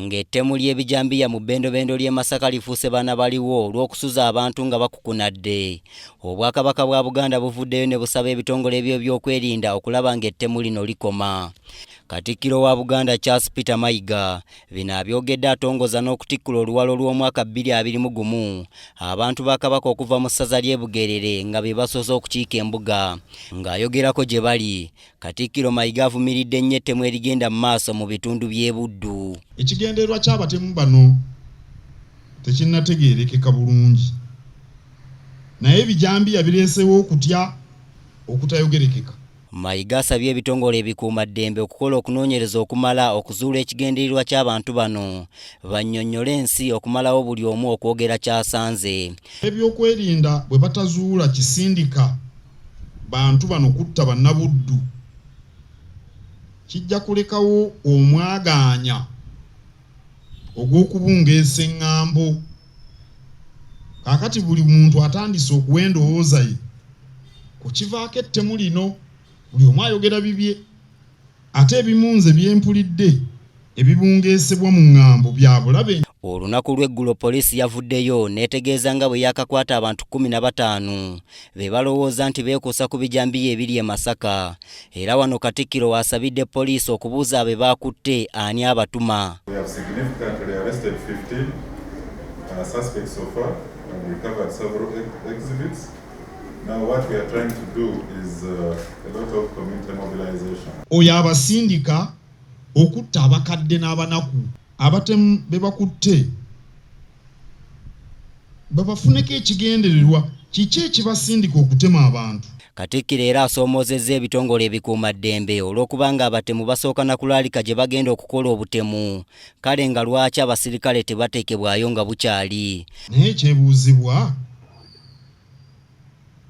Ng'ettemu ly'ebijambiya mu bbendobendo ly'e Masaka lifuuse baana baliwo olw'okusuza abantu nga bakukunadde. Obwakabaka bwa Buganda buvuddeyo ne busaba ebitongole ebyo by'okwerinda okulaba ng'ettemu lino likoma. Katikkiro wa Buganda Charles Peter Mayiga bino abyogedde atongoza n'okutikkula oluwalo lw'omwaka 2021 abantu ba Kabaka okuva mu ssaza ly'e Bugerere nga be basoose okukiika embuga. Ng'ayogerako gye bali, Katikkiro Mayiga avumiridde nnyo ettemu erigenda mu maaso mu bitundu by'e Buddu. Ekigendererwa ky'abatemu bano tekinnategeerekeka bulungi, naye ebijambiya bireesewo okutya okutayogerekeka. Mayiga asabye ebitongole ebikuumaddembe okukola okunoonyereza okumala okuzuula ekigendererwa ky'abantu bano bannyonnyole ensi okumalawo buli omu okwogera ky'asanze. Ebyokwerinda bwe batazuula kisindika bantu bano kutta bannabuddu, kijja kulekawo omwagaanya ogw'okubungeesa eŋŋambo. Kaakati buli muntu atandise okuwa endowooza ye ku kivaako ettemu lino. Buli omu ayogera bibye, ate ebimunze byempulidde ebibungeesebwa mu ŋŋambo bya bulabe. Olunaku lw'eggulo poliisi yavuddeyo n'etegeeza nga bwe yakakwata abantu 15 be balowooza nti beekuusa ku bijambiya ebiri e Masaka. Era wano Katikkiro wasabidde poliisi okubuuza abe baakutte ani abatuma. We have significantly arrested 15 suspects so far and recovered several exhibits. Now what we are trying to do is a lot of community mobilization. Oyo abasindika okutta abakadde n'abanaku, abatemu be bakutte babafuneko ekigendererwa kiki ekibasindika okutema abantu. Katikkiro era asoomozezza ebitongole ebikuumaddembe olw'okubanga abatemu basooka na kulaalika gye bagenda okukola obutemu. Kale nga lwaki abasirikale tebateekebwayo nga bukyali? Naye ekyebuuzibwa,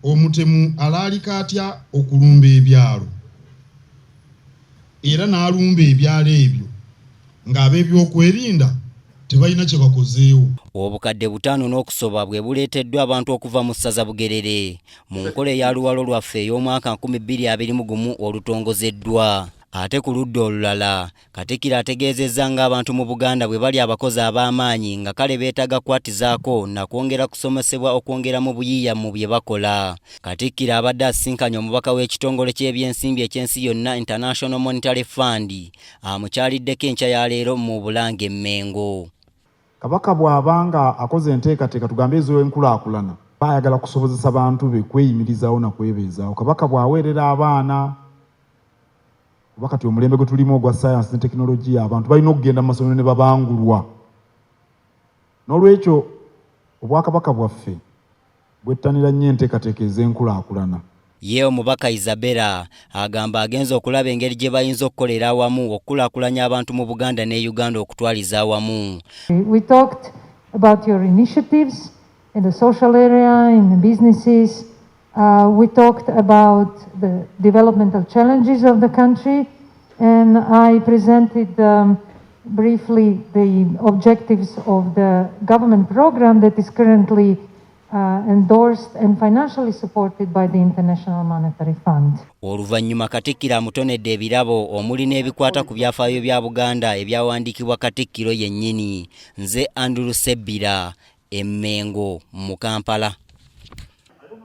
omutemu alaalika atya okulumba ebyalo era n'alumba ebyalo ebyo ng'ab'ebyokwerinda tebalina kye bakozeewo. Obukadde 5 n'okusoba bwe buleeteddwa abantu okuva mu ssaza Bugerere mu nkola eya luwalo lwaffe ey'omwaka 2021 olutongozeddwa. Ate ku ludda olulala, Katikkiro ategeezezza ng'abantu mu Buganda bwe bali abakozi ab'amaanyi nga kale beetaaga kwatizaako na kwongera kusomesebwa okwongeramu buyiiya mu bye bakola. Katikkiro abadde asisinkanye omubaka w'ekitongole ky'ebyensimbi eky'ensi yonna International Monetary Fund amukyaliddeko enkya ya leero mu Bulange Mmengo. Kabaka bw'abanga akoze enteekateeka tugambe ez'enkulaakulana, baayagala kusobozesa bantu be kweyimirizaawo na kwebeezaawo. Kabaka bw'aweerera abaana wakati omulembe gwe tulimu ogwa science ne technology, abantu balina okugenda mu masomero ne babangulwa. N'olwekyo Obwakabaka bwaffe bwettanira nnyo enteekateeka ez'enkulaakulana. Ye omubaka Isabella agamba agenza okulaba engeri gye bayinza okukolera awamu okukulaakulanya abantu mu Buganda ne Uganda okutwaliza awamu. We talked about your initiatives in the social area, in the businesses. We talked about the developmental challenges of the country, and I presented briefly the objectives of the government program that is currently endorsed and financially supported by the International Monetary Fund. Oluvannyuma Katikkiro amutonedde ebirabo omuli n'ebikwata ku byafaayo bya Buganda ebyawandiikibwa Katikkiro yennyini. Nze Andrew Sebbira, Emmengo mu Kampala.